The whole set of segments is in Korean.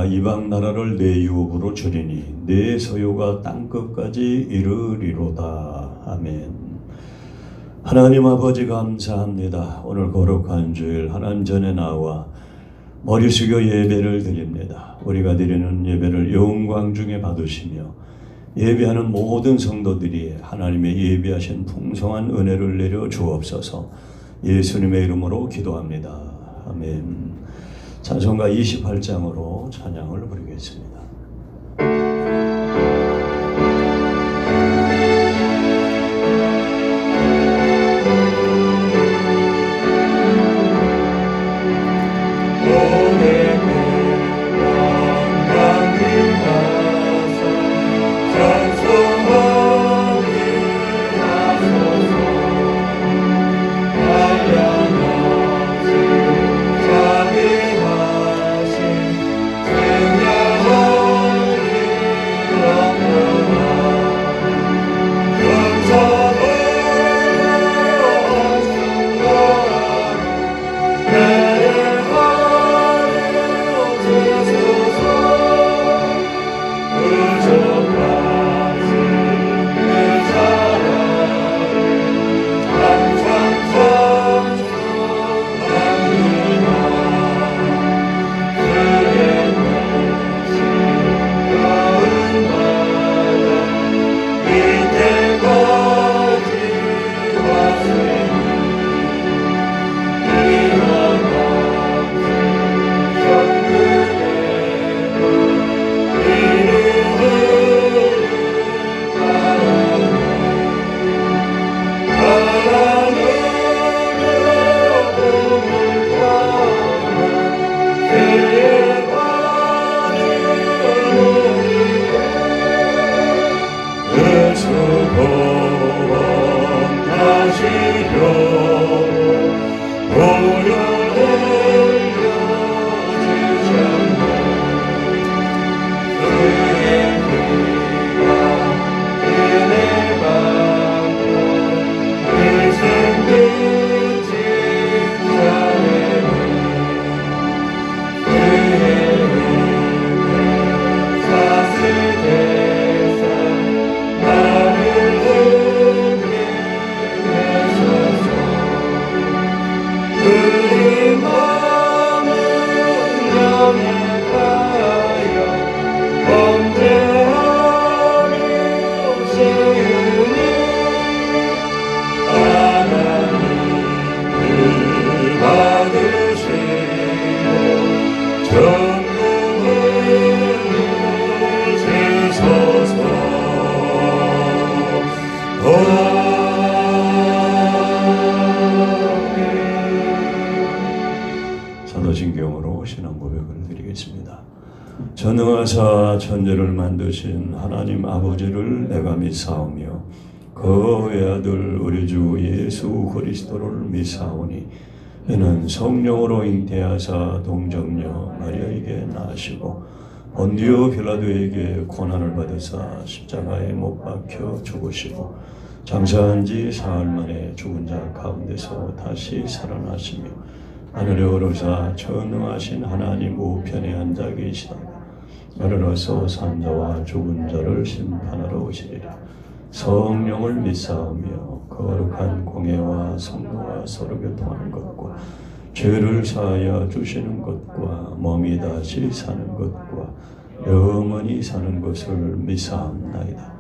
이방 나라를 내 유업으로 주리니 내 소유가 땅끝까지 이르리로다. 아멘. 하나님 아버지 감사합니다. 오늘 거룩한 주일 하나님 전에 나와 머리 숙여 예배를 드립니다. 우리가 드리는 예배를 영광 중에 받으시며 예배하는 모든 성도들이 하나님의 예비하신 풍성한 은혜를 내려 주옵소서. 예수님의 이름으로 기도합니다. 아멘. 찬송가 28장으로 찬양을 부르겠습니다. 사도신경으로 신앙 고백을 드리겠습니다. 전능하사 천지를 만드신 하나님 아버지를 내가 믿사오며 그 외아들 우리 주 예수 그리스도를 믿사오니 이는 성령으로 잉태하사 동정녀 마리아에게 나시고 본디오 빌라도에게 고난을 받으사 십자가에 못 박혀 죽으시고 장사한 지 사흘 만에 죽은 자 가운데서 다시 살아나시며 하늘에 오르사 전능하신 하나님 우편에 앉아 계시다가 이르러서 산자와 죽은 자를 심판하러 오시리라. 성령을 믿사오며 거룩한 공예와 성도와 서로 교통하는 것과 죄를 사하여 주시는 것과 몸이 다시 사는 것과 영원히 사는 것을 믿사옵나이다.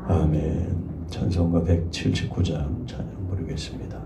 아멘. 찬송가 179장 찬양 부르겠습니다.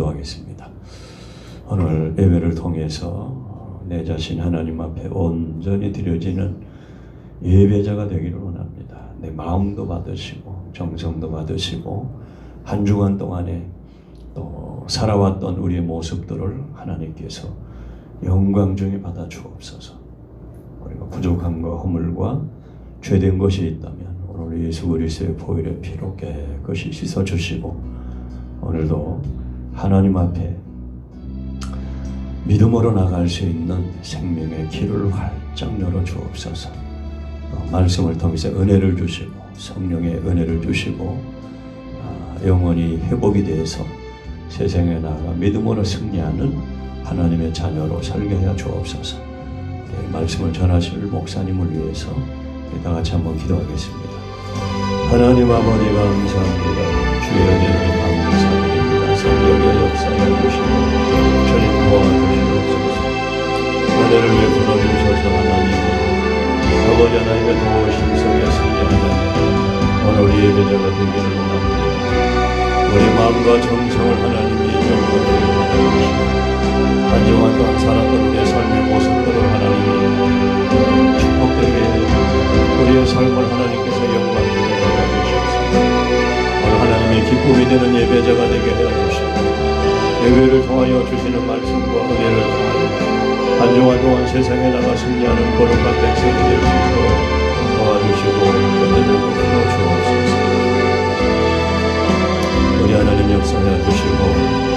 기도하겠습니다. 오늘 예배를 통해서 내 자신 하나님 앞에 온전히 드려지는 예배자가 되기를 원합니다. 내 마음도 받으시고 정성도 받으시고 한 주간 동안에 또 살아왔던 우리의 모습들을 하나님께서 영광 중에 받아 주옵소서. 우리가 부족함과 허물과 죄된 것이 있다면 오늘 예수 그리스도의 보혈의 피로 깨끗이 씻어주시고 오늘도 하나님 앞에 믿음으로 나갈 수 있는 생명의 길을 활짝 열어 주옵소서. 말씀을 통해서 은혜를 주시고 성령의 은혜를 주시고 영원히 회복이 되어서 세상에 나아가 믿음으로 승리하는 하나님의 자녀로 살게 하여 주옵소서. 말씀을 전하실 목사님을 위해서 다 같이 한번 기도하겠습니다. 하나님 아버지 감사합니다. 주의 은혜를 감사합니다. 성령의 역사에 주시고 주님 도와주시옵소서. 은혜를 베풀어 주셔서 하나님 아버지 하나님의 도우심 속에 승리하는 오늘 예배자가 되기를 원합니다. 우리 마음과 정성을 하나님이 영광으로 받아주시고 한 주간 동안 살았던 우리의 삶의 모습들을 하나님이 축복되게 우리의 삶을 하나님께서 영광 중에 받아주시옵소서. 오늘 하나님의 기쁨이 되는 예배자가 되게 하여 주시고 예배를 통하여 주시는 말씀과 은혜를 통하여 한 주간 동안 세상에 나가 승리하는 거룩한 백성이 될 수 있도록 도와주시고 은혜를 베풀어 주옵소서. 우리 하나님 역사해 주시고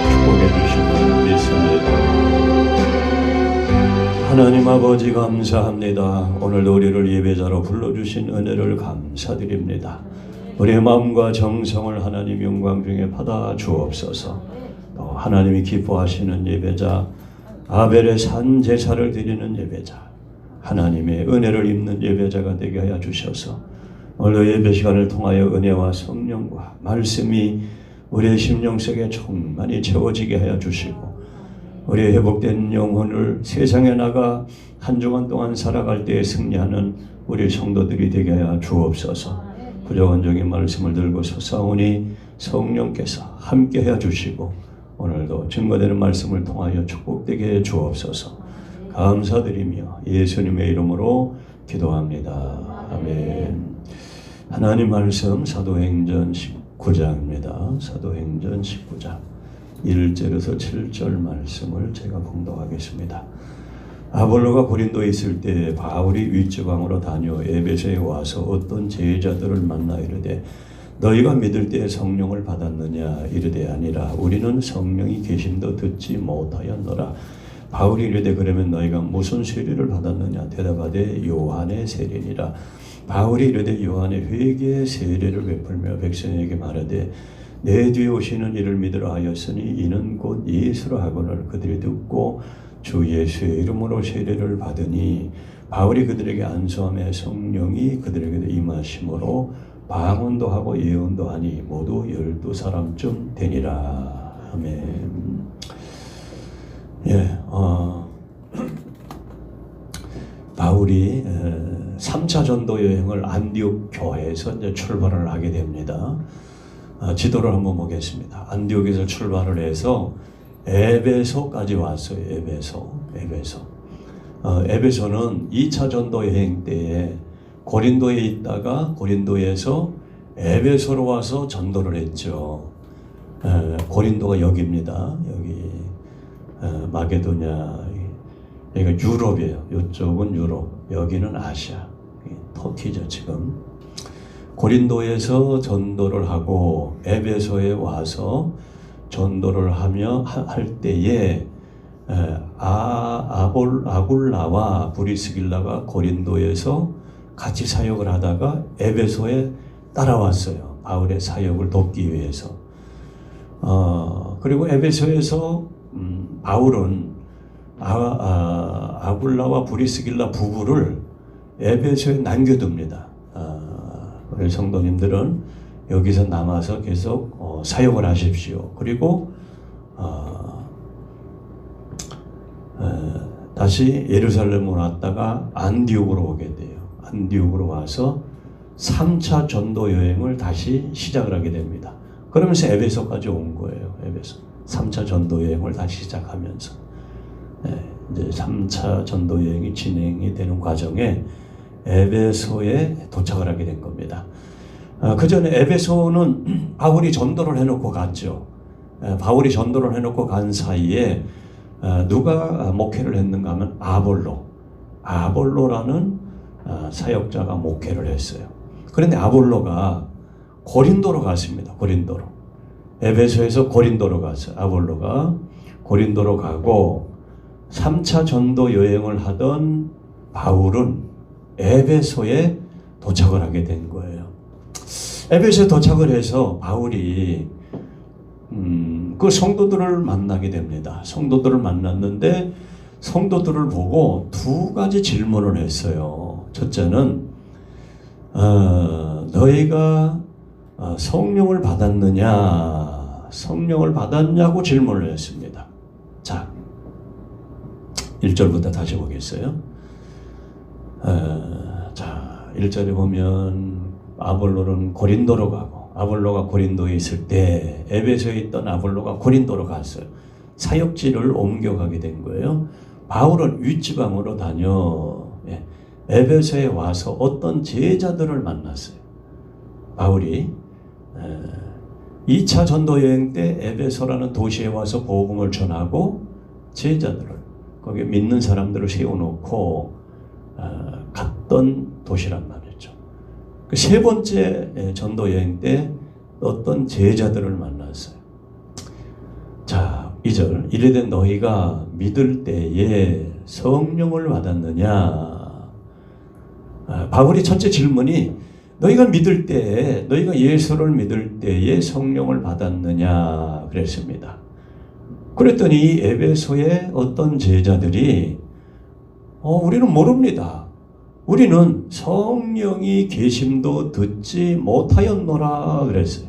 축복해 주시고 믿습니다. 하나님 아버지 감사합니다. 오늘도 우리를 예배자로 불러주신 은혜를 감사드립니다. 우리의 마음과 정성을 하나님 영광 중에 받아 주옵소서. 또 하나님이 기뻐하시는 예배자 아벨의 산 제사를 드리는 예배자 하나님의 은혜를 입는 예배자가 되게 하여 주셔서 오늘 예배 시간을 통하여 은혜와 성령과 말씀이 우리의 심령 속에 충만히 채워지게 하여 주시고 우리의 회복된 영혼을 세상에 나가 한 주간 동안 살아갈 때에 승리하는 우리 성도들이 되게 하여 주옵소서. 부족한적인 말씀을 들고 서사오니 성령께서 함께 해 주시고 오늘도 증거되는 말씀을 통하여 축복되게 해 주옵소서. 감사드리며 예수님의 이름으로 기도합니다. 아멘. 하나님 말씀 사도행전 19장입니다. 사도행전 19장 1절에서 7절 말씀을 제가 봉독하겠습니다. 아볼로가 고린도에 있을 때 바울이 윗지방으로 다녀 에베소에 와서 어떤 제자들을 만나 이르되 너희가 믿을 때 성령을 받았느냐 이르되 아니라 우리는 성령이 계심도 듣지 못하였노라. 바울이 이르되 그러면 너희가 무슨 세례를 받았느냐 대답하되 요한의 세례니라. 바울이 이르되 요한의 회개의 세례를 베풀며 백성에게 말하되 내 뒤에 오시는 이를 믿으라 하였으니 이는 곧 예수라 하거늘 그들이 듣고 주 예수의 이름으로 세례를 받으니 바울이 그들에게 안수함에 성령이 그들에게도 임하심으로 방언도 하고 예언도 하니 모두 12사람쯤 되니라. 아멘. 예, 바울이 3차 전도 여행을 안디옥 교회에서 이제 출발을 하게 됩니다. 지도를 한번 보겠습니다. 안디옥에서 출발을 해서 에베소까지 왔어요. 에베소는 2차 전도 여행 때에 고린도에 있다가 고린도에서 에베소로 와서 전도를 했죠. 고린도가 여기입니다. 여기 마게도냐, 여기가 유럽이에요. 이쪽은 유럽, 여기는 아시아, 터키죠 지금. 고린도에서 전도를 하고 에베소에 와서 전도를 할 때에 아굴라와 브리스길라가 고린도에서 같이 사역을 하다가 에베소에 따라왔어요. 바울의 사역을 돕기 위해서. 그리고 에베소에서 바울은 아굴라와 브리스길라 부부를 에베소에 남겨둡니다. 우리 성도님들은 여기서 남아서 계속 사역을 하십시오. 그리고 다시 예루살렘으로 왔다가 안디옥으로 오게 돼요. 안디옥으로 와서 3차 전도 여행을 다시 시작을 하게 됩니다. 그러면서 에베소까지 온 거예요. 에베소 3차 전도 여행을 다시 시작하면서 이제 3차 전도 여행이 진행이 되는 과정에 에베소에 도착을 하게 된 겁니다. 그 전에 에베소는 바울이 전도를 해놓고 갔죠. 바울이 전도를 해놓고 간 사이에 누가 목회를 했는가 하면 아볼로라는 사역자가 목회를 했어요. 그런데 아볼로가 고린도로 갔습니다. 고린도로. 에베소에서 고린도로 갔어요. 아볼로가 고린도로 가고 3차 전도 여행을 하던 바울은 에베소에 도착을 하게 된 거예요. 에베소에 도착을 해서 바울이 그 성도들을 만나게 됩니다. 성도들을 만났는데 성도들을 보고 두 가지 질문을 했어요. 첫째는 너희가 성령을 받았느냐, 성령을 받았냐고 질문을 했습니다. 자, 1절부터 다시 보겠어요. 자, 1절에 보면 아볼로는 고린도로 가고, 아볼로가 고린도에 있을 때 에베소에 있던 아볼로가 고린도로 갔어요. 사역지를 옮겨가게 된 거예요. 바울은 윗지방으로 다녀 에베소에 와서 어떤 제자들을 만났어요. 바울이 2차 전도 여행 때 에베소라는 도시에 와서 복음을 전하고 제자들을, 거기에 믿는 사람들을 세워놓고 갔던 도시란 말이죠. 그 세 번째 전도 여행 때 어떤 제자들을 만났어요. 자, 2절. 이르되 너희가 믿을 때에 성령을 받았느냐. 바울이 첫째 질문이 너희가 믿을 때에, 너희가 예수를 믿을 때에 성령을 받았느냐 그랬습니다. 그랬더니 에베소의 어떤 제자들이 우리는 모릅니다. 우리는 성령이 계심도 듣지 못하였노라 그랬어요.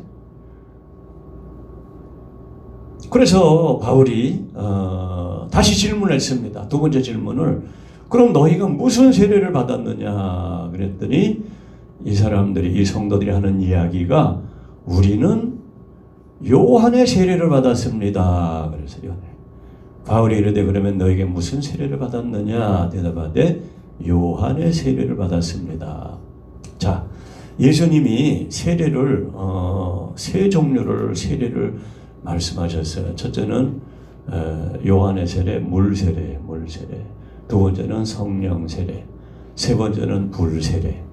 그래서 바울이 다시 질문했습니다. 두 번째 질문을, 그럼 너희가 무슨 세례를 받았느냐 그랬더니 이 사람들이, 이 성도들이 하는 이야기가 우리는 요한의 세례를 받았습니다. 그래서 바울이 이르되 그러면 너에게 무슨 세례를 받았느냐 대답하되 요한의 세례를 받았습니다. 자, 예수님이 세례를 세 종류를 세례를 말씀하셨어요. 첫째는 요한의 세례, 물 세례. 두 번째는 성령 세례. 세 번째는 불 세례.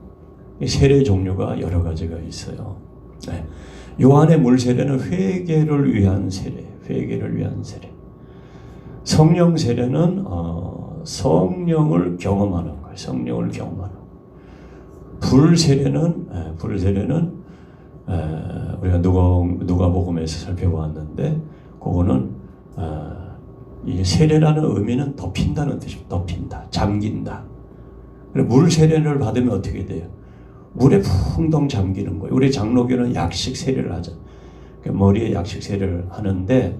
세례 종류가 여러 가지가 있어요. 요한의 물 세례는 회개를 위한 세례. 성령 세례는 성령을 경험하는 거예요. 성령을 경험하는. 불 세례는 우리가 누가복음에서 살펴보았는데, 그거는 이 세례라는 의미는 덮인다는 뜻입니다. 덮인다, 잠긴다. 물 세례를 받으면 어떻게 돼요? 물에 풍덩 잠기는 거예요. 우리 장로교는 약식 세례를 하죠. 머리에 약식 세례를 하는데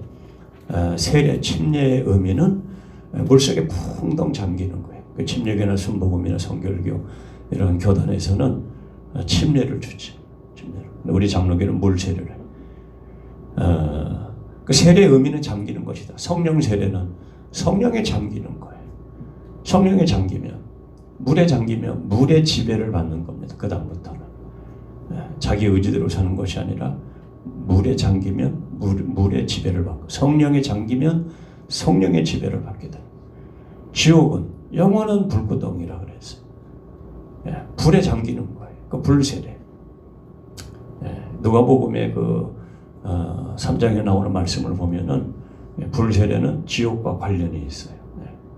세례, 침례의 의미는 물속에 풍덩 잠기는 거예요. 그 침례교나 순복음이나 성결교 이런 교단에서는 침례를 주지. 침례를. 우리 장로교는 물 세례를 해요. 그 세례의 의미는 잠기는 것이다. 성령 세례는 성령에 잠기는 거예요. 성령에 잠기면, 물에 잠기면 물의 지배를 받는 겁니다. 그 다음부터는 자기 의지대로 사는 것이 아니라 물에 잠기면 물의 지배를 받고, 성령에 잠기면 성령의 지배를 받게 됩니다. 지옥은 영원한 불구덩이라 그랬어요. 불에 잠기는 거예요. 그 불세례. 누가복음의 그 3장에 나오는 말씀을 보면은 불세례는 지옥과 관련이 있어요.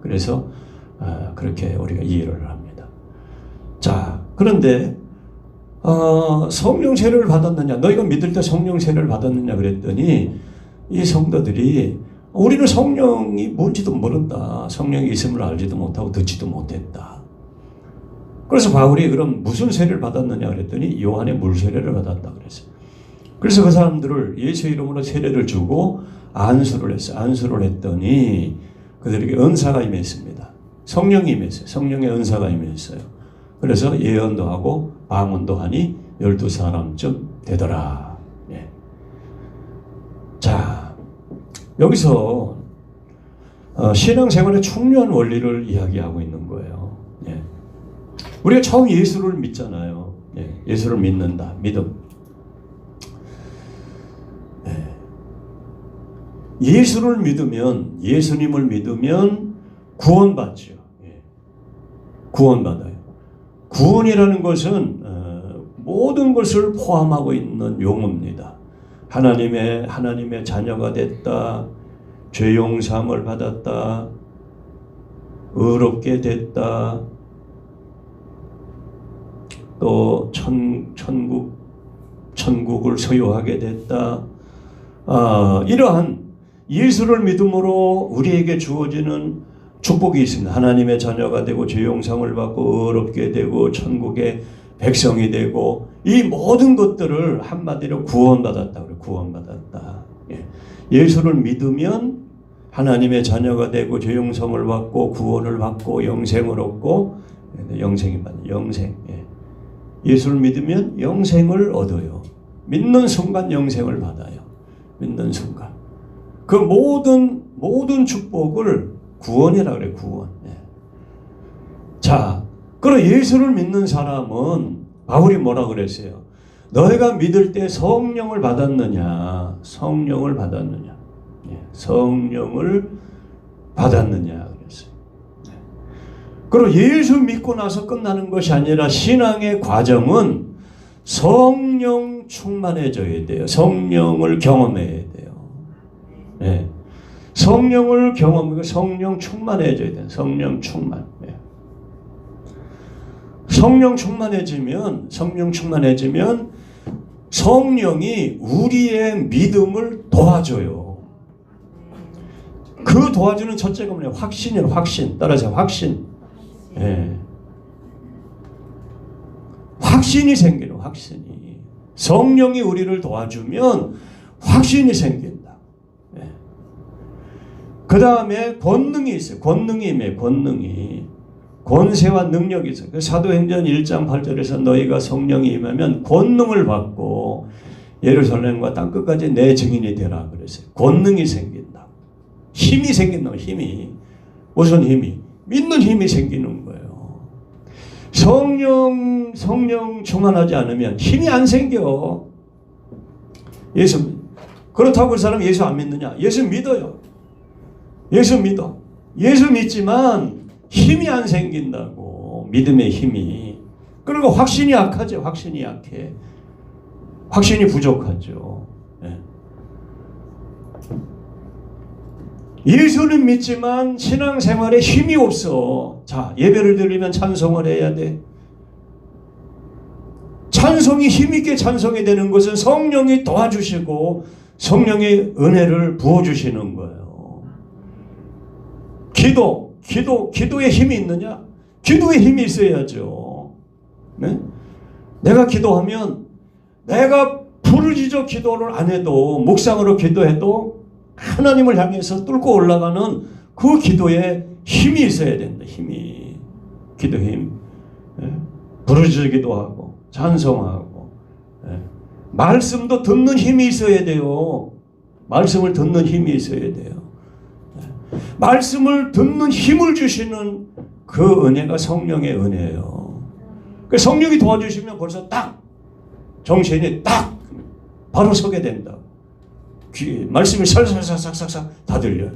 그래서 그렇게 우리가 이해를 합니다. 자, 그런데 성령 세례를 받았느냐? 너희가 믿을 때 성령 세례를 받았느냐? 그랬더니 이 성도들이 우리는 성령이 뭔지도 모른다. 성령이 있음을 알지도 못하고 듣지도 못했다. 그래서 바울이 그럼 무슨 세례를 받았느냐? 그랬더니 요한의 물 세례를 받았다 그랬어요. 그래서 그 사람들을 예수 이름으로 세례를 주고 안수를 했어요. 안수를 했더니 그들에게 은사가 임했습니다. 성령이 임했어요. 성령의 은사가 임했어요. 그래서 예언도 하고 방언도 하니 12사람쯤 되더라. 예. 자, 여기서 신앙생활의 중요한 원리를 이야기하고 있는 거예요. 예. 우리가 처음 예수를 믿잖아요. 예. 예수를 믿는다. 믿음. 예수를 믿으면, 예수님을 믿으면 구원받죠. 구원받아요. 구원이라는 것은 모든 것을 포함하고 있는 용어입니다. 하나님의 자녀가 됐다, 죄 용서함을 받았다, 의롭게 됐다, 또 천국을 소유하게 됐다. 이러한 예수를 믿음으로 우리에게 주어지는 축복이 있습니다. 하나님의 자녀가 되고 죄 용서를 받고 의롭게 되고 천국의 백성이 되고, 이 모든 것들을 한마디로 구원받았다. 그래, 구원받았다. 예수를 믿으면 하나님의 자녀가 되고 죄 용서를 받고 구원을 받고 영생을 얻고, 영생이 받는 영생. 예수를 믿으면 영생을 얻어요. 믿는 순간 영생을 받아요. 믿는 순간. 그 모든 축복을 구원이라 그래, 구원. 자, 그럼 예수를 믿는 사람은 바울이 뭐라 그랬어요? 너희가 믿을 때 성령을 받았느냐? 성령을 받았느냐? 성령을 받았느냐? 그랬어요. 그리고 예수 믿고 나서 끝나는 것이 아니라 신앙의 과정은 성령 충만해져야 돼요. 성령을 경험해야 돼요. 성령을 경험하고 성령 충만해져야 돼요. 성령 충만. 성령 충만해지면 성령이 우리의 믿음을 도와줘요. 그 도와주는 첫째가 뭐냐? 확신이에요. 확신. 따라서 확신. 확신이 생기는, 확신이. 성령이 우리를 도와주면 확신이 생긴다. 그 다음에 권능이 있어요. 권능이 임해요. 권능이. 권세와 능력이 있어요. 사도행전 1장 8절에서 너희가 성령이 임하면 권능을 받고 예루살렘과 땅끝까지 내 증인이 되라 그랬어요. 권능이 생긴다. 힘이 생긴다. 힘이. 무슨 힘이? 믿는 힘이 생기는 거예요. 성령 충만하지 않으면 힘이 안 생겨. 그렇다고 그 사람 예수 안 믿느냐? 예수 믿어요. 예수 믿어. 예수 믿지만 힘이 안 생긴다고. 믿음의 힘이. 그리고 확신이 약하죠. 확신이 약해. 확신이 부족하죠. 예수는 믿지만 신앙생활에 힘이 없어. 자, 예배를 드리면 찬송을 해야 돼. 찬송이 힘있게 찬송이 되는 것은 성령이 도와주시고 성령의 은혜를 부어주시는 거예요. 기도에 힘이 있느냐? 기도에 힘이 있어야죠. 네? 내가 기도하면 내가 부르짖어 기도를 안 해도 묵상으로 기도해도 하나님을 향해서 뚫고 올라가는 그 기도에 힘이 있어야 된다. 힘이. 기도 힘. 부르짖기도 하고 찬송하고 말씀도 듣는 힘이 있어야 돼요. 말씀을 듣는 힘이 있어야 돼요. 말씀을 듣는 힘을 주시는 그 은혜가 성령의 은혜예요. 그 성령이 도와주시면 벌써 딱 정신이 딱 바로 서게 된다. 귀 말씀이 살살살살살살 다 들려요.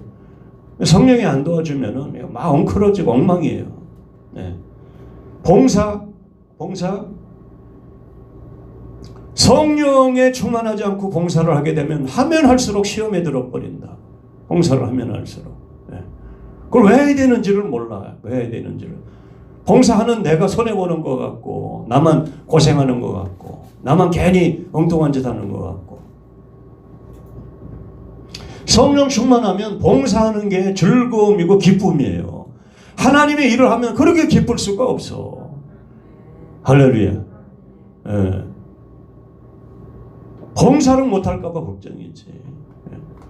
성령이 안 도와주면은 막 엉클어지고 엉망이에요. 네. 봉사 성령에 충만하지 않고 봉사를 하게 되면 하면 할수록 시험에 들어버린다. 봉사를 하면 할수록. 네. 그걸 왜 해야 되는지를 몰라요. 왜 해야 되는지를. 봉사하는 내가 손해보는 것 같고 나만 고생하는 것 같고 나만 괜히 엉뚱한 짓 하는 것 같고. 성령 충만하면 봉사하는 게 즐거움이고 기쁨이에요. 하나님의 일을 하면 그렇게 기쁠 수가 없어. 할렐루야. 예. 봉사를 못할까 봐 걱정이지.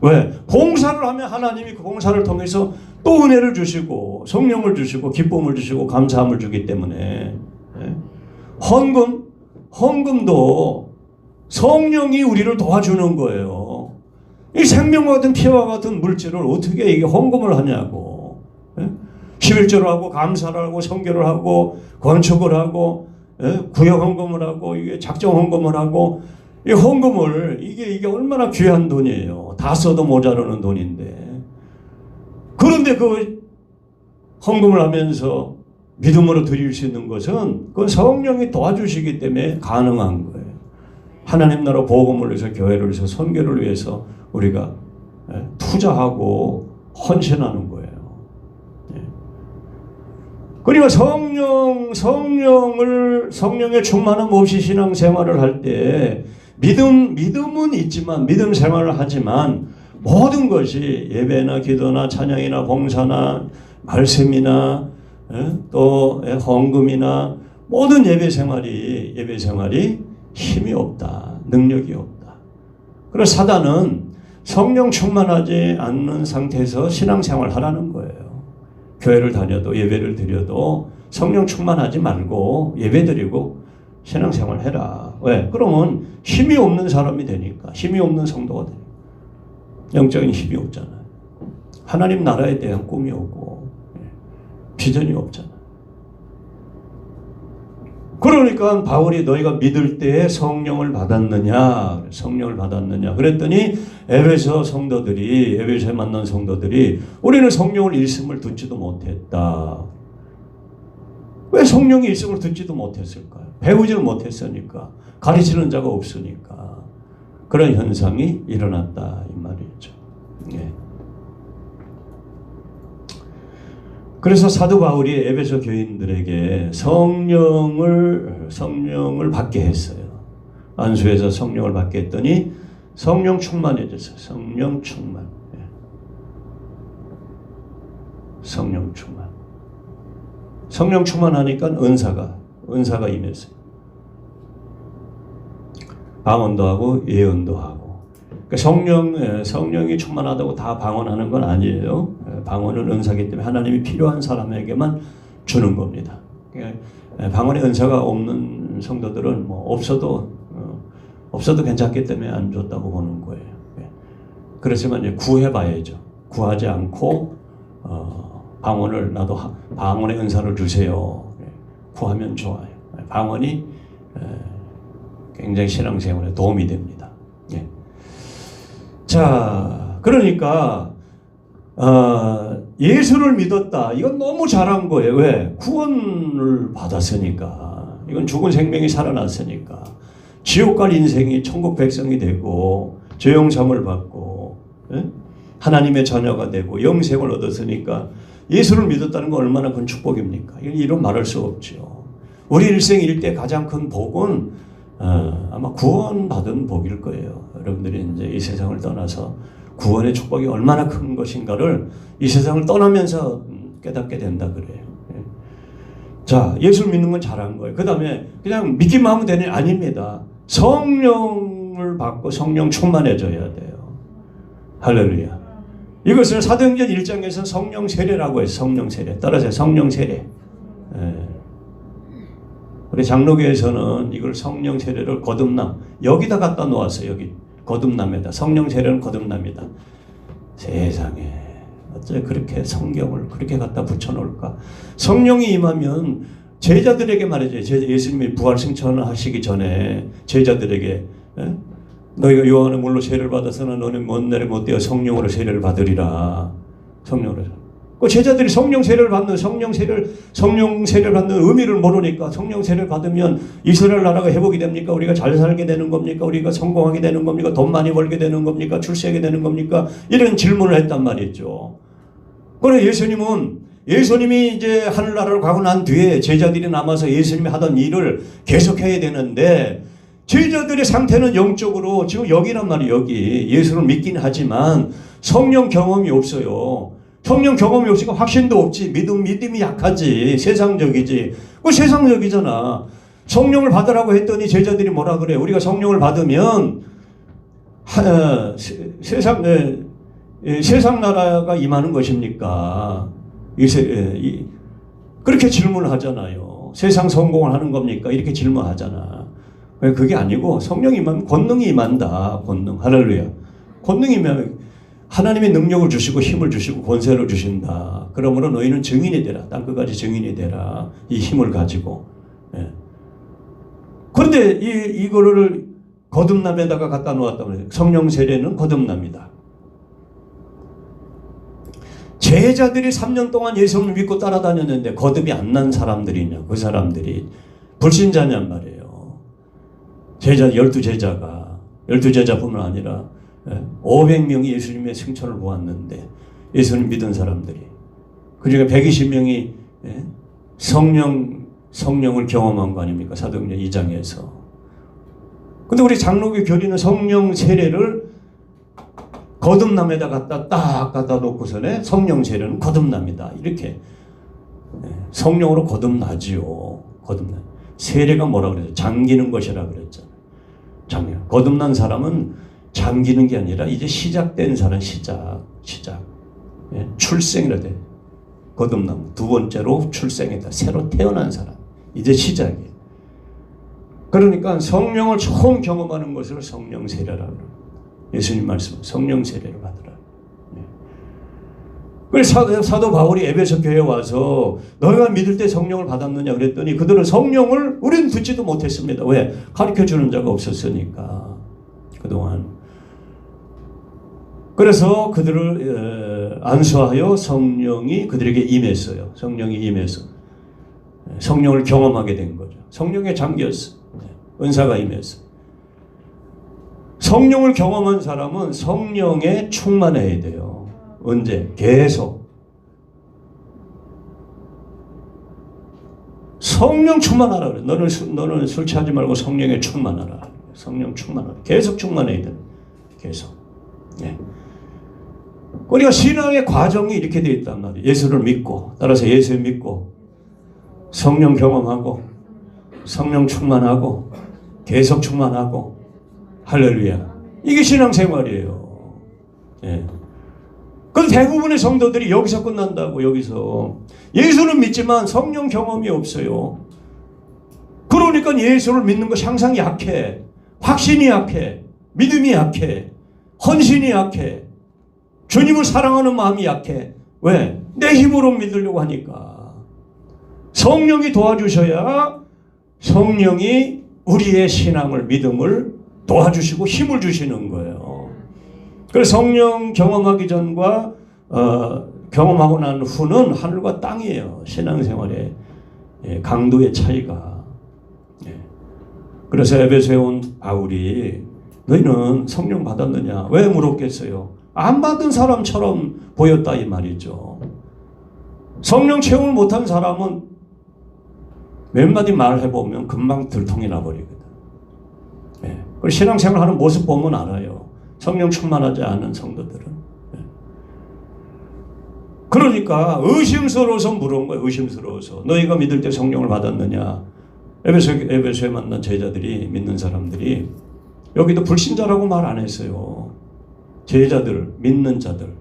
왜? 봉사를 하면 하나님이 그 봉사를 통해서 또 은혜를 주시고 성령을 주시고 기쁨을 주시고 감사함을 주기 때문에. 예. 헌금도 성령이 우리를 도와주는 거예요. 이 생명과 같은 피와 같은 물질을 어떻게 이게 헌금을 하냐고. 예? 11조를 하고 감사를 하고 성결을 하고 건축을 하고 구역 헌금을 하고 이게 작정 헌금을 하고 이 헌금을 이게 얼마나 귀한 돈이에요. 다 써도 모자라는 돈인데. 그런데 그 헌금을 하면서 믿음으로 드릴 수 있는 것은 그건 성령이 도와주시기 때문에 가능한 거예요. 하나님 나라 복음을 위해서 교회를 위해서 선교를 위해서 우리가 투자하고 헌신하는 거예요. 그러니까 성령의 충만함 없이 신앙생활을 할 때 믿음은 있지만 믿음 생활을 하지만 모든 것이 예배나 기도나 찬양이나 봉사나 말씀이나 또 헌금이나 모든 예배 생활이 힘이 없다. 능력이 없다. 그래서 사단은 성령 충만하지 않는 상태에서 신앙생활 하라는 거예요. 교회를 다녀도 예배를 드려도 성령 충만하지 말고 예배 드리고 신앙생활 해라. 왜? 그러면 힘이 없는 사람이 되니까. 힘이 없는 성도가 되니까. 영적인 힘이 없잖아요. 하나님 나라에 대한 꿈이 없고 비전이 없잖아요. 그러니까 바울이 너희가 믿을 때에 성령을 받았느냐? 성령을 받았느냐? 그랬더니 에베소에 만난 성도들이 우리는 성령을 일씀을 듣지도 못했다. 왜 성령이 일씀을 듣지도 못했을까요? 배우지를 못했으니까. 가르치는 자가 없으니까. 그런 현상이 일어났다 이 말이죠. 예. 그래서 사도 바울이 에베소 교인들에게 성령을 받게 했어요. 안수에서 성령을 받게 했더니 성령 충만해졌어요. 성령 충만. 예. 성령 충만. 성령 충만하니까 은사가 임했어요. 방언도 하고 예언도 하고. 그러니까 성령이 충만하다고 다 방언하는 건 아니에요. 방언은 은사기 때문에 하나님이 필요한 사람에게만 주는 겁니다. 방언의 은사가 없는 성도들은 뭐 없어도 괜찮기 때문에 안 줬다고 보는 거예요. 그렇지만 이제 구해봐야죠. 구하지 않고 방언을 나도 방언의 은사를 주세요. 구하면 좋아요. 방언이 굉장히 신앙생활에 도움이 됩니다. 예. 자, 그러니까 예수를 믿었다. 이건 너무 잘한 거예요. 왜? 구원을 받았으니까. 이건 죽은 생명이 살아났으니까. 지옥 갈 인생이 천국 백성이 되고 죄용삼을 받고 하나님의 자녀가 되고 영생을 얻었으니까 예수를 믿었다는 건 얼마나 큰 축복입니까? 이런 말할 수 없죠. 우리 일생 일대 가장 큰 복은 아마 구원받은 복일 거예요. 여러분들이 이제 이 세상을 떠나서 구원의 축복이 얼마나 큰 것인가를 이 세상을 떠나면서 깨닫게 된다 그래요. 자, 예수를 믿는 건 잘한 거예요. 그 다음에 그냥 믿기만 하면 되는 게 아닙니다. 성령을 받고 성령 충만해져야 돼요. 할렐루야. 이것을 사도행전 1장에서 성령 세례라고 해요. 성령 세례. 따라서 성령 세례. 예. 우리 장로교에서는 이걸 성령 세례를 거듭남, 여기다 갖다 놓았어요. 여기 거듭남에다. 성령 세례는 거듭남이다. 세상에 어째 그렇게 성경을 그렇게 갖다 붙여놓을까? 성령이 임하면 제자들에게 말이죠. 예수님이 부활 승천하시기 전에 제자들에게 너희가 요한의 물로 세례를 받아서는 너는 먼 날에 못되어 성령으로 세례를 받으리라. 성령으로. 그 제자들이 성령 세례를 받는 의미를 모르니까 성령 세례를 받으면 이스라엘 나라가 회복이 됩니까? 우리가 잘 살게 되는 겁니까? 우리가 성공하게 되는 겁니까? 돈 많이 벌게 되는 겁니까? 출세하게 되는 겁니까? 이런 질문을 했단 말이죠. 그래 예수님이 이제 하늘나라로 가고 난 뒤에 제자들이 남아서 예수님이 하던 일을 계속해야 되는데 제자들의 상태는 영적으로 지금 여기란 말이에요. 여기 예수를 믿긴 하지만 성령 경험이 없어요. 성령 경험이 없으니까 확신도 없지. 믿음이 약하지. 세상적이지. 그 세상적이잖아. 성령을 받으라고 했더니 제자들이 뭐라 그래? 우리가 성령을 받으면 세상 나라가 임하는 것입니까? 그렇게 질문을 하잖아요. 세상 성공을 하는 겁니까? 이렇게 질문하잖아. 그게 아니고 성령이 임하면 권능이 임한다. 권능. 할렐루야. 권능이 임하면 하나님의 능력을 주시고 힘을 주시고 권세를 주신다. 그러므로 너희는 증인이 되라. 땅끝까지 증인이 되라. 이 힘을 가지고. 예. 그런데 이거를 거듭남에다가 갖다 놓았다면 성령 세례는 거듭납니다. 제자들이 3년 동안 예수를 믿고 따라다녔는데 거듭이 안 난 사람들이냐. 그 사람들이 불신자냔 말이에요. 12제자뿐만 아니라 500명이 예수님의 승천을 보았는데 예수님 믿은 사람들이 그중에 120명이 성령을 경험한 거 아닙니까? 사도행전 2장에서. 근데 우리 장로교 교리는 성령 세례를 거듭남에다 갖다 놓고서는 성령 세례는 거듭납니다. 이렇게 성령으로 거듭나지요. 거듭나. 세례가 뭐라 그랬어요? 잠기는 것이라 그랬잖아요. 거듭난 사람은 잠기는 게 아니라 이제 시작된 사람 시작. 출생이라 돼. 거듭남. 두 번째로 출생이다. 새로 태어난 사람. 이제 시작이에요. 그러니까 성령을 처음 경험하는 것을 성령 세례라고 그래요. 예수님 말씀 성령 세례를 받으라. 그래서 사도 바울이 에베소 교회에 와서 너희가 믿을 때 성령을 받았느냐 그랬더니 그들은 성령을 우리는 듣지도 못했습니다. 왜? 가르쳐주는 자가 없었으니까 그동안. 그래서 그들을 안수하여 성령이 그들에게 임했어요. 성령이 임해서 성령을 경험하게 된 거죠. 성령에 잠겼어. 은사가 임했어. 성령을 경험한 사람은 성령에 충만해야 돼요. 언제? 계속. 성령 충만하라 그래. 너는 술 취하지 말고 성령에 충만하라. 성령 충만하라. 계속 충만해야 돼. 계속. 네. 우리가 신앙의 과정이 이렇게 되어 있단 말이에요. 예수를 믿고, 따라서 예수를 믿고, 성령 경험하고, 성령 충만하고, 계속 충만하고, 할렐루야. 이게 신앙생활이에요. 예. 그런데 대부분의 성도들이 여기서 끝난다고, 여기서. 예수는 믿지만 성령 경험이 없어요. 그러니까 예수를 믿는 것이 항상 약해. 확신이 약해. 믿음이 약해. 헌신이 약해. 주님을 사랑하는 마음이 약해. 왜? 내 힘으로 믿으려고 하니까. 성령이 도와주셔야 성령이 우리의 신앙을, 믿음을 도와주시고 힘을 주시는 거예요. 그래서 성령 경험하기 전과 경험하고 난 후는 하늘과 땅이에요. 신앙생활의 강도의 차이가. 그래서 에베소에 온 바울이 너희는 성령 받았느냐? 왜 물었겠어요? 안 받은 사람처럼 보였다 이 말이죠. 성령 체험을 못한 사람은 몇 마디 말을 해보면 금방 들통이 나버리거든. 네. 그리고 신앙생활하는 모습 보면 알아요. 성령 충만하지 않은 성도들은. 네. 그러니까 의심스러워서 물은 거예요. 의심스러워서. 너희가 믿을 때 성령을 받았느냐? 에베소에 만난 제자들이, 믿는 사람들이 여기도 불신자라고 말 안 했어요. 제자들, 믿는 자들.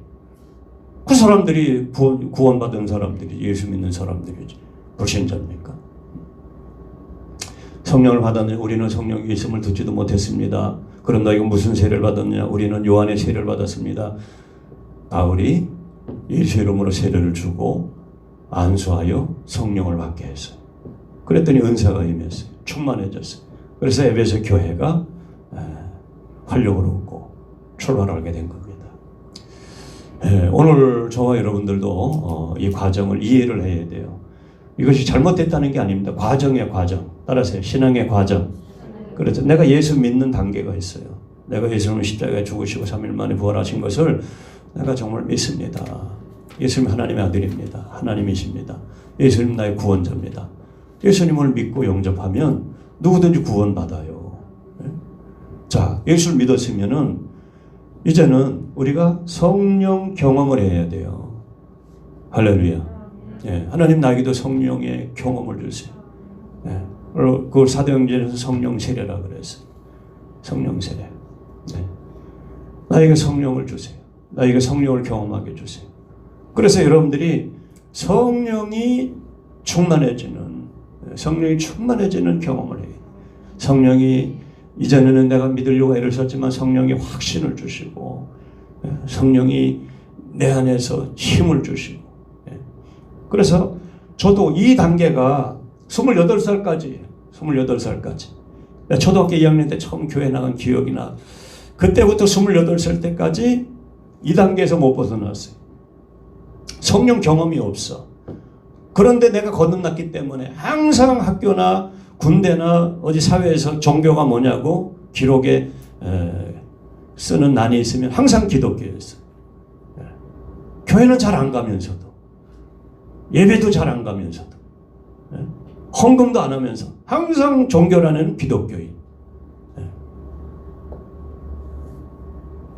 그 사람들이 구원받은 사람들이, 예수 믿는 사람들이지. 불신자입니까? 성령을 받았느냐? 우리는 성령이 있음을 듣지도 못했습니다. 그럼 너희가 무슨 세례를 받았느냐? 우리는 요한의 세례를 받았습니다. 바울이 예수 이름으로 세례를 주고 안수하여 성령을 받게 했어요. 그랬더니 은사가 임했어요. 충만해졌어요. 그래서 에베소 교회가 활력을 얻고 출발하게 된 겁니다. 오늘 저와 여러분들도 이 과정을 이해를 해야 돼요. 이것이 잘못됐다는 게 아닙니다. 과정이에요, 과정. 따라서 신앙의 과정. 그래서 내가 예수 믿는 단계가 있어요. 내가 예수님은 십자가에 죽으시고 3일 만에 부활하신 것을 내가 정말 믿습니다. 예수님 하나님의 아들입니다. 하나님이십니다. 예수님 나의 구원자입니다. 예수님을 믿고 영접하면 누구든지 구원받아요. 자, 예수를 믿었으면은 이제는 우리가 성령 경험을 해야 돼요. 할렐루야. 하나님 나에게도 성령의 경험을 주세요. 그걸 사도행전에서 성령 세례라 그랬어요. 성령 세례. 나에게 성령을 주세요. 나에게 성령을 경험하게 해주세요. 그래서 여러분들이 성령이 충만해지는 경험을 해요. 성령이 이전에는 내가 믿으려고 애를 썼지만 성령이 확신을 주시고 성령이 내 안에서 힘을 주시고 그래서 저도 이 단계가 28살까지 초등학교 2학년 때 처음 교회 나간 기억이 나. 그때부터 28살 때까지 이 단계에서 못 벗어났어요. 성령 경험이 없어. 그런데 내가 거듭났기 때문에 항상 학교나 군대나 어디 사회에서 종교가 뭐냐고 기록에 쓰는 난이 있으면 항상 기독교였어. 교회는 잘 안 가면서도 예배도 잘 안 가면서도 헌금도 안 하면서 항상 종교라는 기독교인.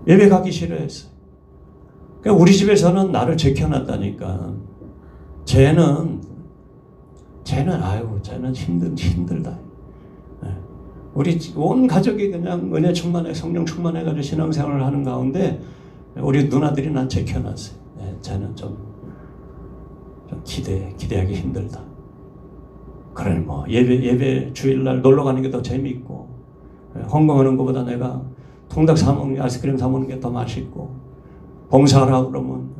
예배 가기 싫어했어. 그러니까 우리 집에서는 나를 제켜놨다니까. 쟤는 힘들다. 우리 온 가족이 그냥 은혜 충만해, 성령 충만해가지고 신앙생활을 하는 가운데 우리 누나들이 난 제켜놨어요. 쟤는 좀 기대하기 힘들다. 그래 뭐 예배 주일날 놀러 가는 게 더 재미있고 헌금하는 것보다 내가 통닭 사 먹는 아이스크림 사 먹는 게 더 맛있고 봉사하라고 그러면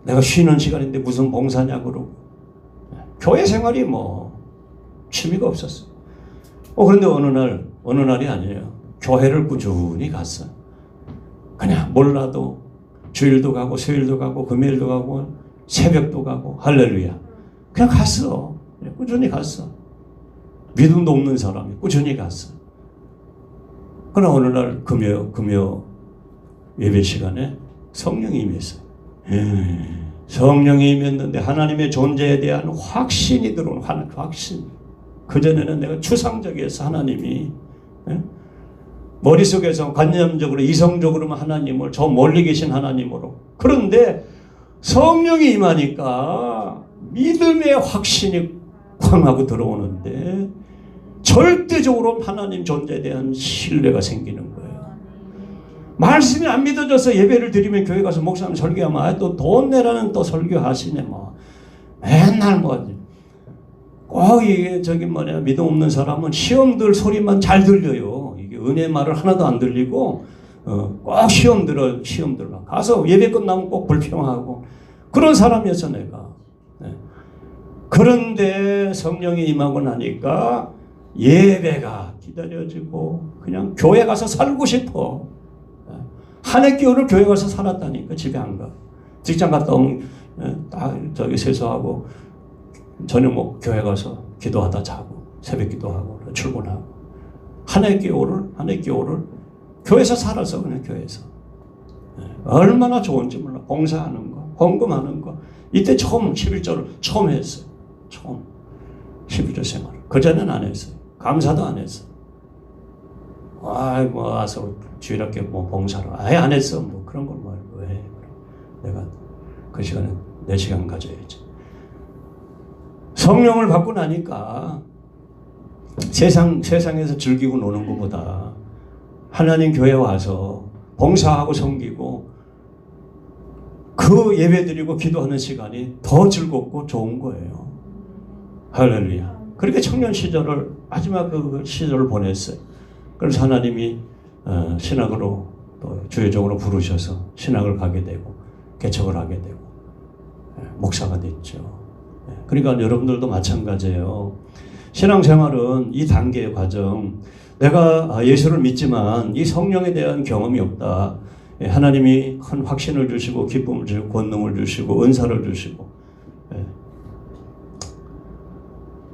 내가 쉬는 시간인데 무슨 봉사냐 그러고 교회 생활이 뭐 취미가 없었어. 그런데 어느 날이 아니에요. 교회를 꾸준히 갔어. 그냥 몰라도 주일도 가고 수요일도 가고 금요일도 가고 새벽도 가고 할렐루야. 그냥 갔어. 꾸준히 갔어. 믿음도 없는 사람이 꾸준히 갔어. 그러나 어느 날 금요 예배 시간에 성령이 임했어요. 성령이 임했는데 하나님의 존재에 대한 확신이 들어오는 확신. 그전에는 내가 추상적이어서 하나님이 머릿속에서 관념적으로 이성적으로만 하나님을 저 멀리 계신 하나님으로. 그런데 성령이 임하니까 믿음의 확신이 쾅하고 들어오는데 절대적으로 하나님 존재에 대한 신뢰가 생기는 거예요. 말씀이 안 믿어져서 예배를 드리면 교회 가서 목사님 설교하면 또 돈 내라는 또 설교하시네 뭐. 맨날 꼭 이게 믿음 없는 사람은 시험들 소리만 잘 들려요. 이게 은혜 말을 하나도 안 들리고 꼭 시험 들어 가서 예배 끝나면 꼭 불평하고 그런 사람이었어 내가. 그런데 성령이 임하고 나니까 예배가 기다려지고 그냥 교회 가서 살고 싶어. 한 해 끼오를 교회 가서 살았다니까. 집에 안 가. 직장 갔다 오면 세수하고 저녁 교회 가서 기도하다 자고 새벽 기도하고 출근하고 한 해 끼오를 교회에서 살았어. 그냥 교회에서. 얼마나 좋은지 몰라. 봉사하는 거, 헌금하는 거. 이때 처음 11조를 처음 했어요. 처음 11조 생활. 그전에는 안 했어요. 감사도 안 했어. 와서 주일학교 봉사를 아예 안 했어. 그런 걸 왜. 내가 그 시간에 내 시간 가져야지. 성령을 받고 나니까 세상에서 즐기고 노는 것보다 하나님 교회 와서 봉사하고 섬기고 그 예배드리고 기도하는 시간이 더 즐겁고 좋은 거예요. 할렐루야. 그렇게 청년 시절을 마지막 그 시절을 보냈어요. 그래서 하나님이 신학으로 또 주요적으로 부르셔서 신학을 가게 되고 개척을 하게 되고 목사가 됐죠. 그러니까 여러분들도 마찬가지예요. 신앙생활은 이 단계의 과정, 내가 예수를 믿지만 이 성령에 대한 경험이 없다. 하나님이 큰 확신을 주시고 기쁨을 주시고 권능을 주시고 은사를 주시고,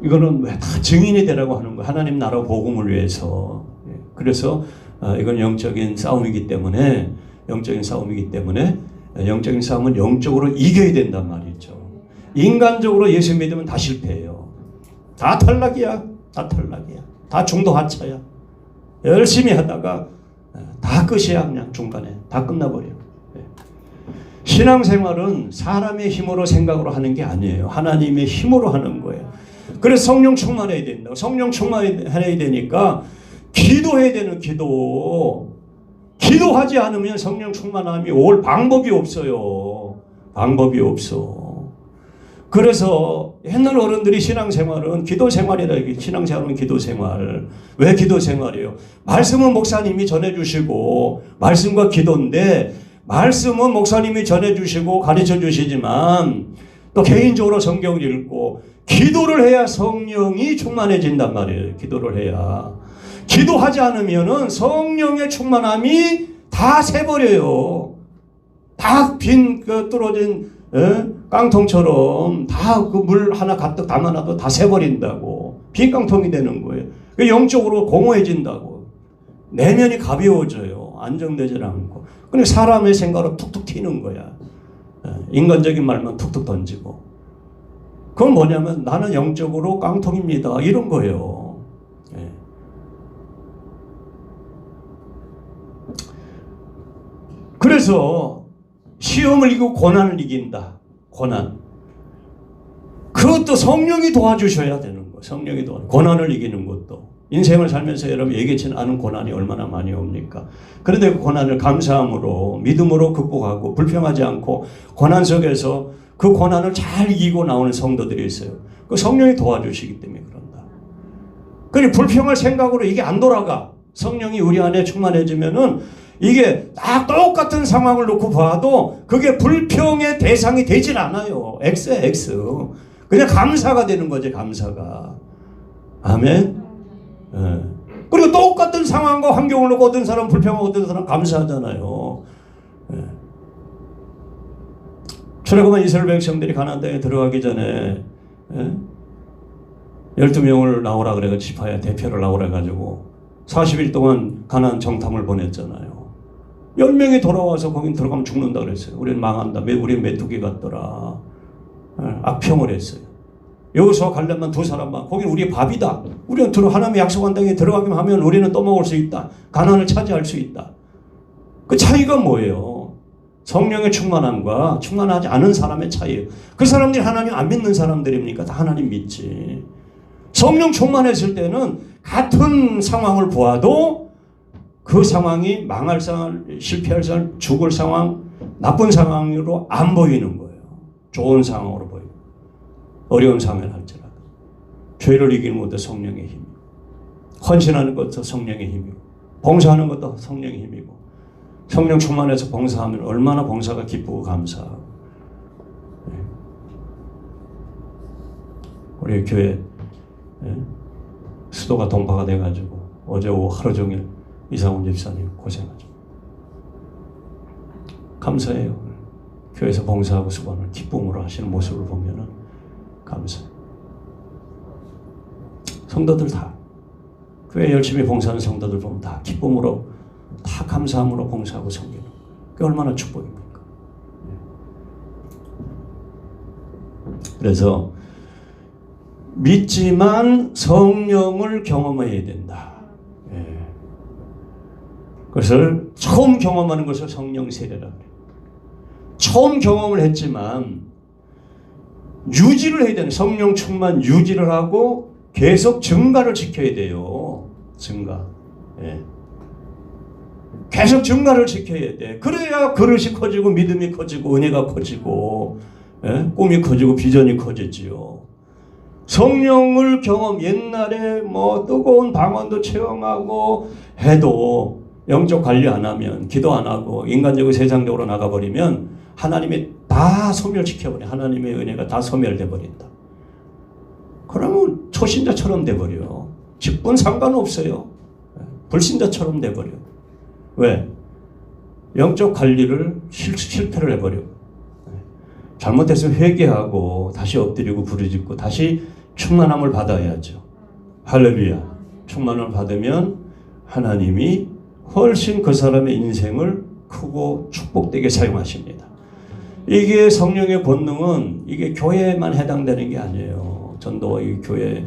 이거는 왜 다 증인이 되라고 하는 거예요. 하나님 나라 복음을 위해서. 그래서 이건 영적인 싸움이기 때문에 영적인 싸움은 영적으로 이겨야 된단 말이죠. 인간적으로 예수 믿으면 다 실패해요. 다 탈락이야. 다 중도 하차야. 열심히 하다가 다 끝이야. 그냥 중간에 다 끝나버려. 신앙생활은 사람의 힘으로 생각으로 하는 게 아니에요. 하나님의 힘으로 하는 거예요. 그래서 성령 충만해야 된다고. 성령 충만해야 되니까 기도해야 되는 기도하지 않으면 성령 충만함이 올 방법이 없어요. 방법이 없어. 그래서 옛날 어른들이 신앙생활은 기도생활이라 얘기해요. 신앙생활은 기도생활. 왜 기도생활이에요? 말씀은 목사님이 전해주시고 말씀과 기도인데, 말씀은 목사님이 전해주시고 가르쳐주시지만 또 개인적으로 성경을 읽고 기도를 해야 성령이 충만해진단 말이에요. 기도를 해야. 기도하지 않으면은 성령의 충만함이 다 새버려요. 다 빈 뚫어진 깡통처럼 다 그 물 하나 가득 담아놔도 다 새버린다고. 빈 깡통이 되는 거예요. 영적으로 공허해진다고. 내면이 가벼워져요. 안정되질 않고. 근데 사람의 생각으로 툭툭 튀는 거야. 인간적인 말만 툭툭 던지고. 그건 뭐냐면 나는 영적으로 깡통입니다. 이런 거예요. 그래서 시험을 이기고 고난을 이긴다. 고난. 그것도 성령이 도와주셔야 되는 거예요. 성령이 고난을 이기는 것도. 인생을 살면서 여러분 예기치 않은 고난이 얼마나 많이 옵니까? 그런데 그 고난을 감사함으로 믿음으로 극복하고 불평하지 않고 고난 속에서 그 고난을 잘 이기고 나오는 성도들이 있어요. 그 성령이 도와주시기 때문에 그런다. 그러니 불평할 생각으로 이게 안 돌아가. 성령이 우리 안에 충만해지면은 이게 딱 똑같은 상황을 놓고 봐도 그게 불평의 대상이 되질 않아요. X야, X. 그냥 감사가 되는 거지, 감사가. 아멘? 그리고 똑같은 상황과 환경을 놓고 어떤 사람은 불평하고 어떤 사람은 감사하잖아요. 출애굽한 이스라엘 백성들이 가나안 땅에 들어가기 전에 12명을 나오라 그래가지고 지파야 대표를 나오라 해가지고 40일 동안 가나안 정탐을 보냈잖아요. 10명이 돌아와서 거긴 들어가면 죽는다 그랬어요. 우리는 망한다. 우리는 메뚜기 같더라. 악평을 했어요. 여기서 가려면 두 사람만. 거긴 우리의 밥이다. 우리는 하나님의 약속한 땅에 들어가기만 하면 우리는 떠먹을 수 있다. 가나안을 차지할 수 있다. 그 차이가 뭐예요? 성령의 충만함과 충만하지 않은 사람의 차이예요. 그 사람들이 하나님 안 믿는 사람들입니까? 다 하나님 믿지. 성령 충만했을 때는 같은 상황을 보아도 그 상황이 망할 상황, 실패할 상황, 죽을 상황, 나쁜 상황으로 안 보이는 거예요. 좋은 상황으로 보이고. 어려운 상황을 할지라도. 죄를 이기는 것도 성령의 힘이고, 헌신하는 것도 성령의 힘이고, 봉사하는 것도 성령의 힘이고, 성령 충만해서 봉사하면 얼마나 봉사가 기쁘고 감사하고. 우리 교회 수도가 동파가 돼가지고 어제 오후 하루 종일 이상훈 집사님 고생하죠. 감사해요. 교회에서 봉사하고 수고하는 기쁨으로 하시는 모습을 보면은 감사해요. 성도들 다 교회 열심히 봉사하는 성도들 보면 다 기쁨으로 다 감사함으로 봉사하고 섬기는 거예요. 그게 얼마나 축복입니까? 그래서 믿지만 성령을 경험해야 된다. 그것을 처음 경험하는 것을 성령 세례라 그래요. 처음 경험을 했지만 유지를 해야 되는, 성령 충만 유지를 하고 계속 증가를 지켜야 돼요. 증가. 예. 계속 증가를 지켜야 돼. 그래야 그릇이 커지고 믿음이 커지고 은혜가 커지고, 예? 꿈이 커지고 비전이 커지지요. 성령을 옛날에 뭐 뜨거운 방언도 체험하고 해도 영적 관리 안 하면, 기도 안 하고 인간적으로 세상적으로 나가버리면 하나님이 다 소멸시켜버려. 하나님의 은혜가 다 소멸돼 버린다. 그러면 초신자처럼 돼버려. 직분 상관없어요. 불신자처럼 돼버려. 왜? 영적 관리를 실패를 해버려. 잘못해서 회개하고 다시 엎드리고 부르짖고 다시 충만함을 받아야죠. 할렐루야. 충만함을 받으면 하나님이 훨씬 그 사람의 인생을 크고 축복되게 사용하십니다. 이게 성령의 권능은 이게 교회에만 해당되는 게 아니에요. 전도와 이 교회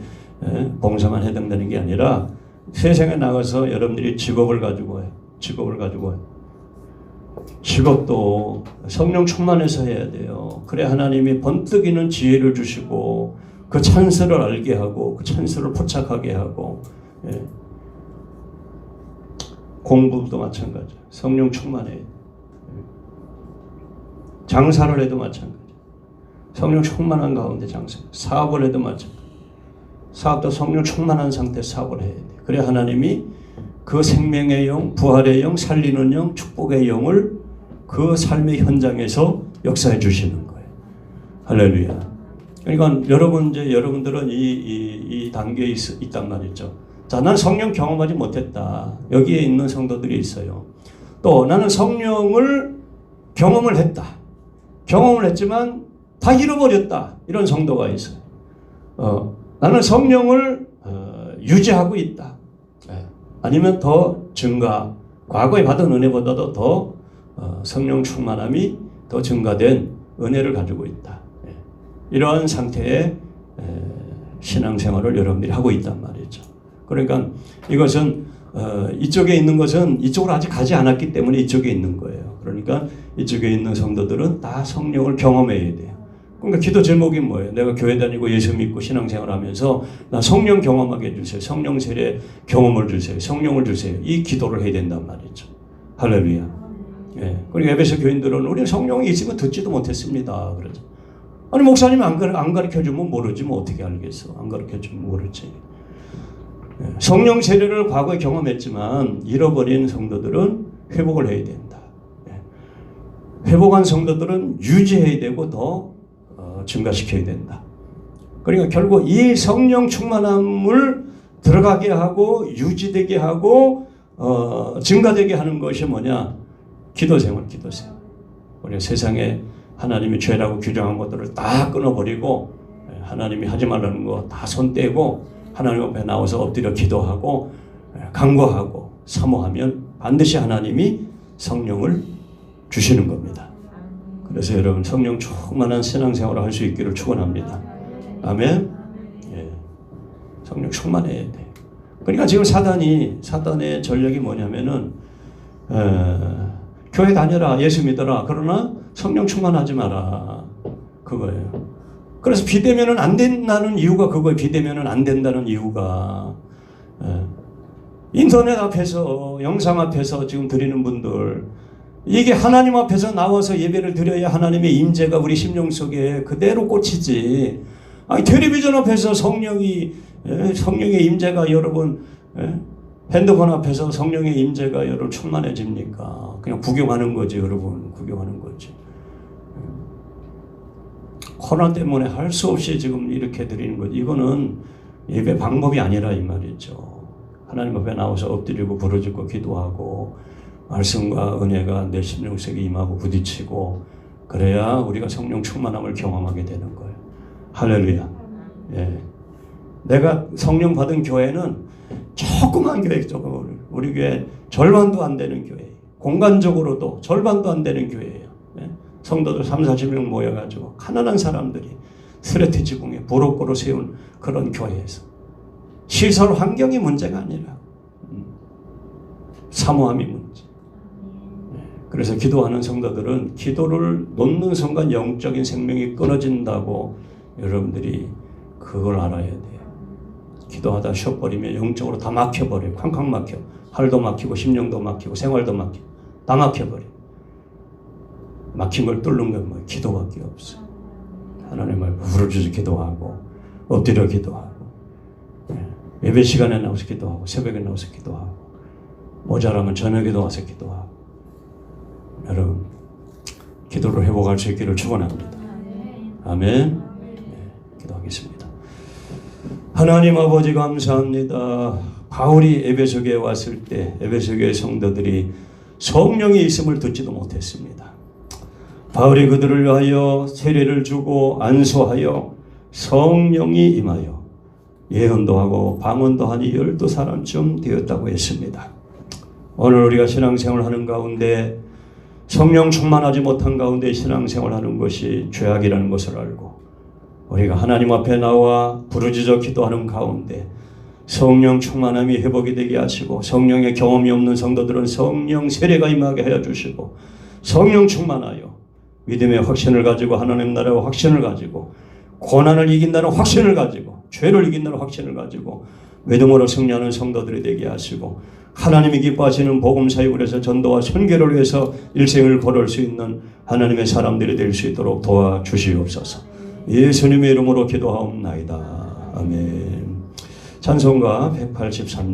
봉사만 해당되는 게 아니라 세상에 나가서 여러분들이 직업을 가지고 해요. 직업도 성령 충만해서 해야 돼요. 그래 하나님이 번뜩이는 지혜를 주시고 그 찬스를 알게 하고 그 찬스를 포착하게 하고. 예. 공부도 마찬가지. 성령 충만해야 돼. 장사를 해도 마찬가지. 성령 충만한 가운데 장사. 사업을 해도 마찬가지. 사업도 성령 충만한 상태에서 사업을 해야 돼. 그래 하나님이 그 생명의 영, 부활의 영, 살리는 영, 축복의 영을 그 삶의 현장에서 역사해 주시는 거예요. 할렐루야. 그러니까 여러분들은 이 단계에 있단 말이죠. 자, 나는 성령 경험하지 못했다. 여기에 있는 성도들이 있어요. 또 나는 성령을 경험을 했다. 경험을 했지만 다 잃어버렸다. 이런 성도가 있어요. 나는 성령을 유지하고 있다. 아니면 더 증가, 과거에 받은 은혜보다도 더 성령 충만함이 더 증가된 은혜를 가지고 있다. 이러한 상태의 신앙생활을 여러분들이 하고 있단 말이죠. 그러니까 이것은 이쪽에 있는 것은 이쪽으로 아직 가지 않았기 때문에 이쪽에 있는 거예요. 그러니까 이쪽에 있는 성도들은 다 성령을 경험해야 돼요. 그러니까 기도 제목이 뭐예요? 내가 교회 다니고 예수 믿고 신앙생활하면서 나 성령 경험하게 해주세요. 성령 세례 경험을 주세요. 성령을 주세요. 이 기도를 해야 된단 말이죠. 할렐루야. 예. 그러니까 에베소 교인들은 우리 성령이 있으면 듣지도 못했습니다. 그러죠. 아니 목사님이 안 가르쳐주면 모르지 뭐 어떻게 알겠어. 안 가르쳐주면 모르지. 예. 성령 세례를 과거에 경험했지만 잃어버린 성도들은 회복을 해야 된다. 예. 회복한 성도들은 유지해야 되고 더 증가시켜야 된다. 그러니까 결국 이 성령 충만함을 들어가게 하고 유지되게 하고 증가되게 하는 것이 뭐냐? 기도생활. 우리 세상에 하나님이 죄라고 규정한 것들을 다 끊어버리고 하나님이 하지 말라는 거 다 손 떼고 하나님 앞에 나와서 엎드려 기도하고 간구하고 사모하면 반드시 하나님이 성령을 주시는 겁니다. 그래서 여러분 성령 충만한 신앙생활을 할 수 있기를 축원합니다. 아멘. 예. 성령 충만해야 돼. 그러니까 지금 사단의 전략이 뭐냐면은 교회 다녀라, 예수 믿어라. 그러나 성령 충만하지 마라. 그거예요. 그래서 비대면은 안 된다는 이유가 그거예요. 비대면은 안 된다는 이유가 인터넷 앞에서 영상 앞에서 지금 드리는 분들 이게 하나님 앞에서 나와서 예배를 드려야 하나님의 임재가 우리 심령 속에 그대로 꽂히지. 아니 텔레비전 앞에서 성령의 임재가 여러분 핸드폰 앞에서 성령의 임재가 여러분 충만해집니까? 그냥 구경하는 거지 여러분. 구경하는 거지. 코로나 때문에 할 수 없이 지금 이렇게 드리는 거지. 이거는 예배 방법이 아니라 이 말이죠. 하나님 앞에 나와서 엎드리고 부르짖고 기도하고 말씀과 은혜가 내 심령 속에 임하고 부딪히고 그래야 우리가 성령 충만함을 경험하게 되는 거예요. 할렐루야. 예. 내가 성령 받은 교회는 조그만 교회, 우리 교회 절반도 안 되는 교회예요. 공간적으로도 절반도 안 되는 교회예요. 예. 성도들 30-40명 모여가지고 가난한 사람들이 스레트 지붕에 보로보로 세운 그런 교회에서 시설 환경이 문제가 아니라 사모함이 문제. 그래서 기도하는 성도들은 기도를 놓는 순간 영적인 생명이 끊어진다고 여러분들이 그걸 알아야 돼요. 기도하다 쉬어버리면 영적으로 다 막혀버려요. 쾅쾅 막혀. 팔도 막히고 심령도 막히고 생활도 막히고 다 막혀버려요. 막힌 걸 뚫는 건 뭐 기도밖에 없어. 하나님을 부르짖어 기도하고 엎드려 기도하고 예배 시간에 나와서 기도하고 새벽에 나와서 기도하고 모자라면 저녁에 나와서 기도하고 여러분 기도를 회복할 수 있기를 축원합니다. 아멘. 기도하겠습니다. 하나님 아버지 감사합니다. 바울이 에베소교에 왔을 때 에베소교의 성도들이 성령이 있음을 듣지도 못했습니다. 바울이 그들을 위하여 세례를 주고 안수하여 성령이 임하여 예언도 하고 방언도 하니 12사람쯤 되었다고 했습니다. 오늘 우리가 신앙생활 하는 가운데 성령 충만하지 못한 가운데 신앙생활 하는 것이 죄악이라는 것을 알고 우리가 하나님 앞에 나와 부르짖어 기도하는 가운데 성령 충만함이 회복이 되게 하시고 성령의 경험이 없는 성도들은 성령 세례가 임하게 하여 주시고 성령 충만하여 믿음의 확신을 가지고 하나님 나라의 확신을 가지고 고난을 이긴다는 확신을 가지고 죄를 이긴다는 확신을 가지고 믿음으로 승리하는 성도들이 되게 하시고 하나님이 기뻐하시는 복음 사역에서 전도와 선교를 위해서 일생을 걸을 수 있는 하나님의 사람들이 될 수 있도록 도와주시옵소서. 예수님의 이름으로 기도하옵나이다. 아멘. 찬송가 183